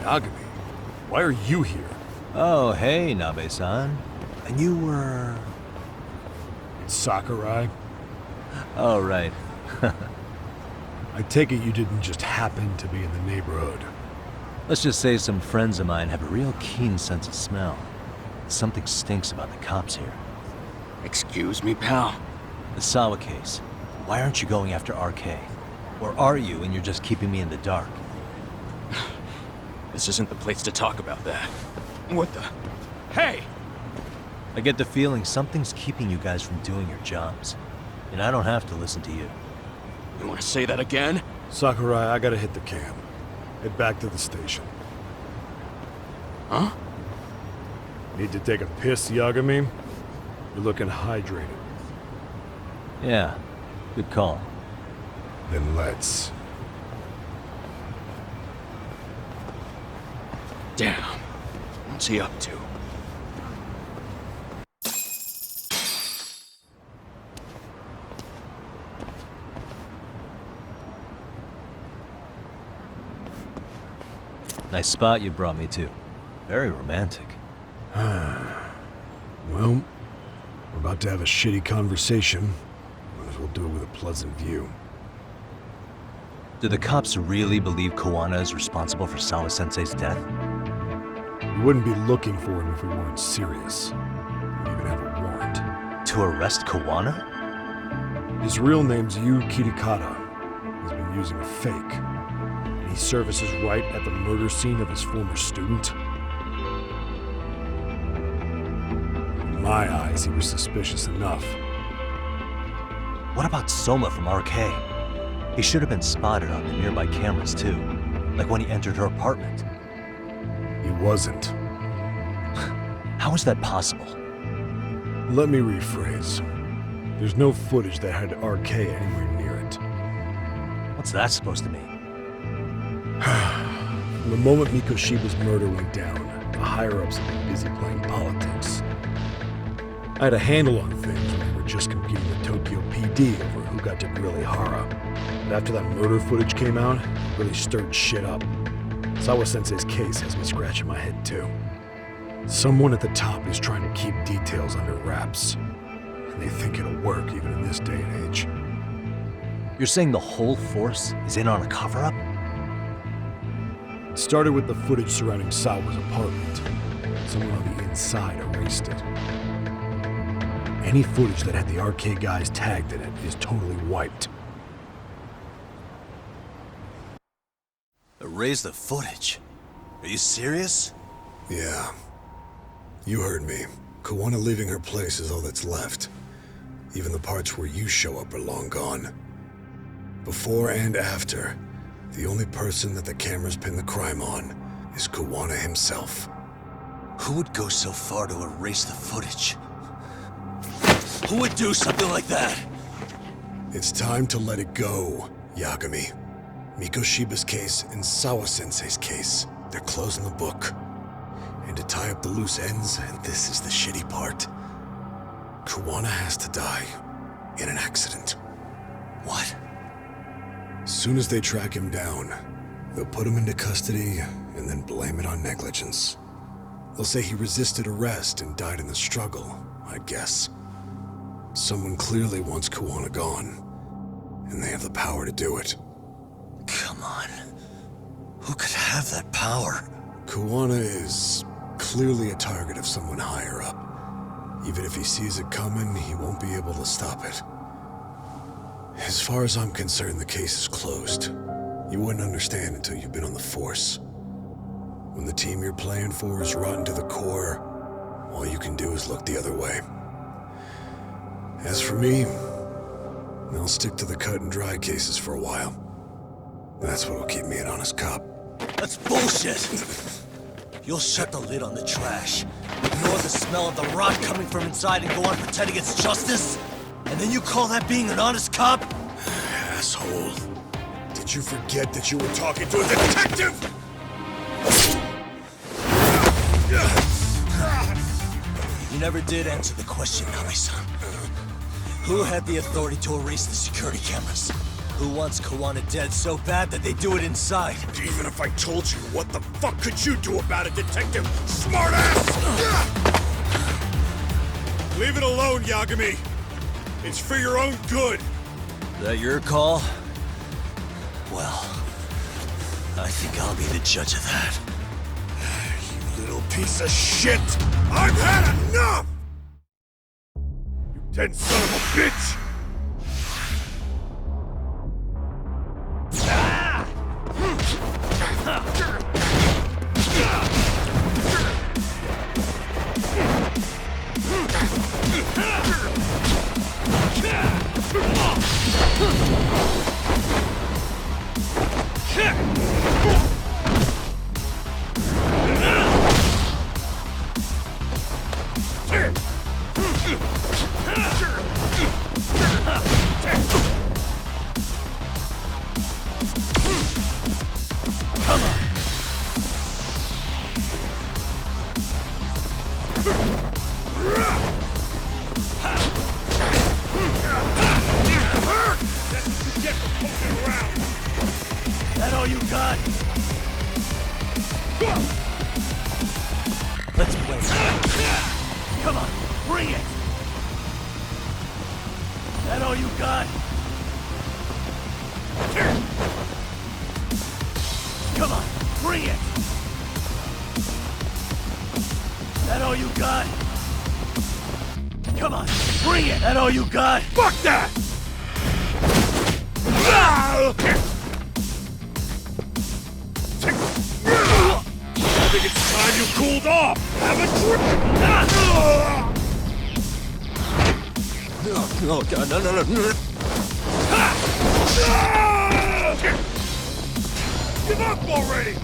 Yagami, why are you here? Oh, hey, Nabe-san. And you were... Sakurai? Oh, right. I take it you didn't just happen to be in the neighborhood. Let's just say some friends of mine have a real keen sense of smell. Something stinks about the cops here. Excuse me, pal? The Sawa case. Why aren't you going after RK? Or are you and you're just keeping me in the dark? This isn't the place to talk about that. What the... Hey! I get the feeling something's keeping you guys from doing your jobs. And I don't have to listen to you. You want to say that again? Sakurai, I gotta hit the cam. Head back to the station. Huh? Need to take a piss, Yagami? You're looking hydrated. Yeah, good call. Then let's. Damn. What's he up to? Nice spot you brought me to. Very romantic. Well, we're about to have a shitty conversation. Might as well do it with a pleasant view. Do the cops really believe Kawana is responsible for Sawa-sensei's death? We wouldn't be looking for him if we weren't serious. We even have a warrant. To arrest Kawana? His real name's Yu Kitakata. He's been using a fake. And he services right at the murder scene of his former student. In my eyes, he was suspicious enough. What about Soma from RK? He should have been spotted on the nearby cameras too, like when he entered her apartment. He wasn't. How is that possible? Let me rephrase. There's no footage that had RK anywhere near it. What's that supposed to mean? From the moment Mikoshiba's murder went down, the higher-ups have been busy playing politics. I had a handle on things when we were just competing with Tokyo PD over who got to grill Ihara. But after that murder footage came out, it really stirred shit up. Sawa-sensei's case has me scratching my head too. Someone at the top is trying to keep details under wraps. And they think it'll work even in this day and age. You're saying the whole force is in on a cover-up? It started with the footage surrounding Sawa's apartment. Someone on the inside erased it. Any footage that had the RK guys tagged in it is totally wiped. Erase the footage? Are you serious? Yeah. You heard me. Kawana leaving her place is all that's left. Even the parts where you show up are long gone. Before and after, the only person that the cameras pin the crime on is Kawana himself. Who would go so far to erase the footage? Who would do something like that? It's time to let it go, Yagami. Mikoshiba's case and Sawa-sensei's case, they're closing the book. And to tie up the loose ends, and this is the shitty part, Kawana has to die in an accident. What? As soon as they track him down, they'll put him into custody and then blame it on negligence. They'll say he resisted arrest and died in the struggle, I'd guess. Someone clearly wants Kawana gone, and they have the power to do it. Come on. Who could have that power? Kawana is clearly a target of someone higher up. Even if he sees it coming, he won't be able to stop it. As far as I'm concerned, the case is closed. You wouldn't understand until you've been on the force. When the team you're playing for is rotten to the core, all you can do is look the other way. As for me, I'll stick to the cut and dry cases for a while. That's what'll keep me an honest cop. That's bullshit! You'll shut the lid on the trash, ignore the smell of the rot coming from inside, and go on pretending it's justice? And then you call that being an honest cop? Asshole. Did you forget that you were talking to a detective? You never did answer the question, Nami-san. Who had the authority to erase the security cameras? Who wants Kawana dead so bad that they do it inside? Even if I told you, what the fuck could you do about it, detective? Smartass! Leave it alone, Yagami. It's for your own good. That your call? Well, I think I'll be the judge of that. You little piece of shit! I've had enough! You dead son of a bitch! That all you got? Let's play. Come on, bring it! That all you got? Come on, bring it! That all you got? Come on, bring it! That all you got? Fuck that! I think it's time you cooled off! Have a drink! No, God, no. Give up already!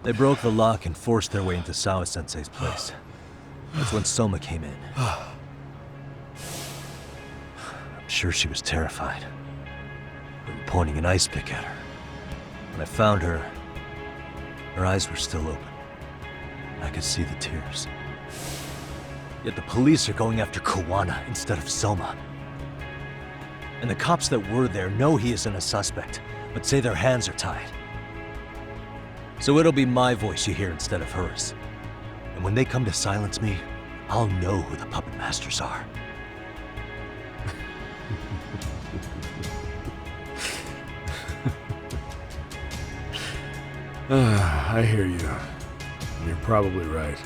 They broke the lock and forced their way into Sawa-sensei's place. That's when Soma came in. I'm sure she was terrified. We were pointing an ice pick at her. When I found her, her eyes were still open. I could see the tears. Yet the police are going after Kawana instead of Soma. And the cops that were there know he isn't a suspect, but say their hands are tied. So it'll be my voice you hear instead of hers. And when they come to silence me, I'll know who the puppet masters are. I hear you. You're probably right.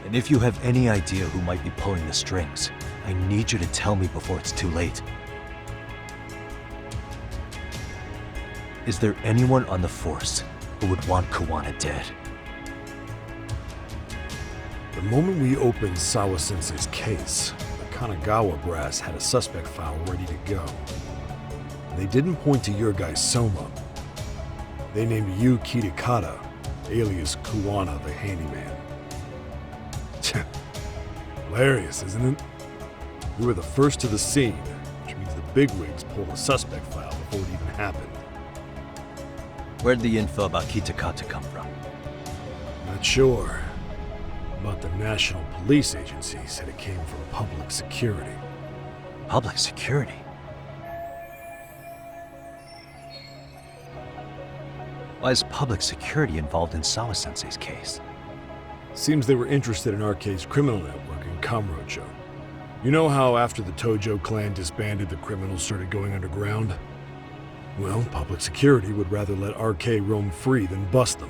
And if you have any idea who might be pulling the strings, I need you to tell me before it's too late. Is there anyone on the force who would want Kawana dead? The moment we opened Sawa-sensei's case, the Kanagawa brass had a suspect file ready to go. They didn't point to your guy Soma. They named you Kitakata, alias Kawana the handyman. Hilarious, isn't it? We were the first to the scene, which means the bigwigs pulled a suspect file before it even happened. Where'd the info about Kitakata come from? Not sure. But the National Police Agency said it came from public security. Public security? Why is public security involved in Sawa-sensei's case? Seems they were interested in RK's criminal network in Kamurocho. You know how after the Tojo clan disbanded, the criminals started going underground? Well, public security would rather let RK roam free than bust them.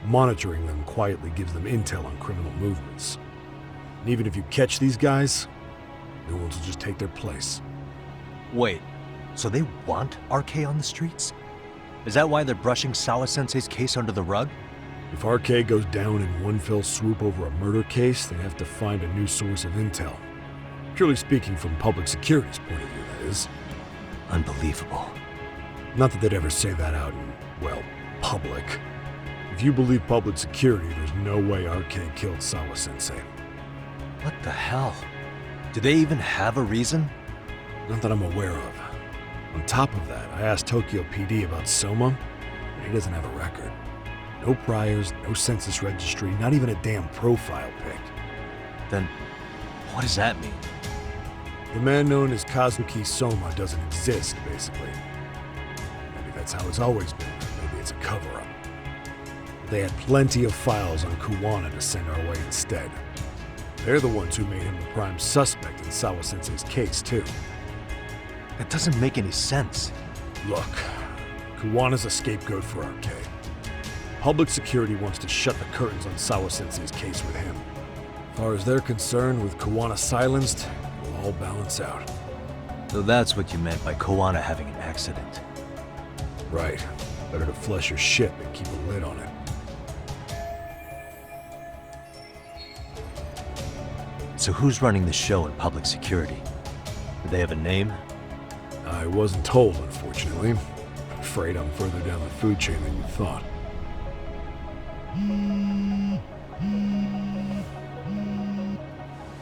Monitoring them quietly gives them intel on criminal movements. And even if you catch these guys, new ones will just take their place. Wait, so they want RK on the streets? Is that why they're brushing Sawa-sensei's case under the rug? If RK goes down in one fell swoop over a murder case, they have to find a new source of intel. Purely speaking, from public security's point of view, that is. Unbelievable. Not that they'd ever say that out in, well, public. If you believe public security, there's no way RK killed Sawa-sensei. What the hell? Do they even have a reason? Not that I'm aware of. On top of that, I asked Tokyo PD about Soma, and he doesn't have a record. No priors, no census registry, not even a damn profile pic. Then, what does that mean? The man known as Kazuki Soma doesn't exist, basically. Maybe that's how it's always been. Maybe it's a cover-up. They had plenty of files on Kawana to send our way instead. They're the ones who made him the prime suspect in Sawa-sensei's case, too. That doesn't make any sense. Look, Kawana's a scapegoat for RK. Public security wants to shut the curtains on Sawa-sensei's case with him. As far as they're concerned, with Kawana silenced, it'll all balance out. So that's what you meant by Kawana having an accident. Right. Better to flush your ship and keep a lid on it. So who's running the show in public security? Do they have a name? I wasn't told, unfortunately. Afraid I'm further down the food chain than you thought.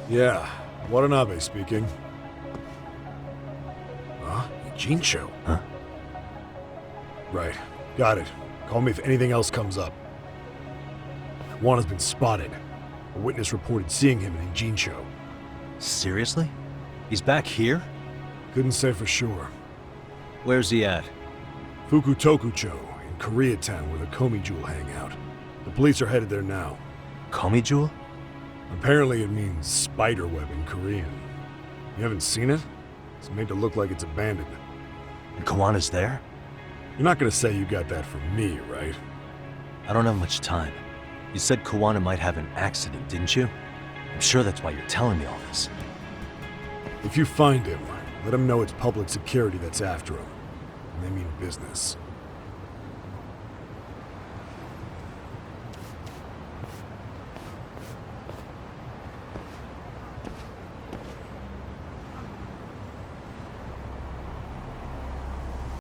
Yeah, Watanabe speaking. Huh? Ijincho? Huh? Right. Got it. Call me if anything else comes up. Juan has been spotted. A witness reported seeing him in Ijincho. Seriously? He's back here? Couldn't say for sure. Where's he at? Fukutokucho, in Koreatown, where the Komi Jewel hang out. The police are headed there now. Komi Jewel? Apparently it means spiderweb in Korean. You haven't seen it? It's made to look like it's abandoned. And Kawana's there? You're not gonna say you got that from me, right? I don't have much time. You said Kawana might have an accident, didn't you? I'm sure that's why you're telling me all this. If you find him, let him know it's public security that's after him. And they mean business.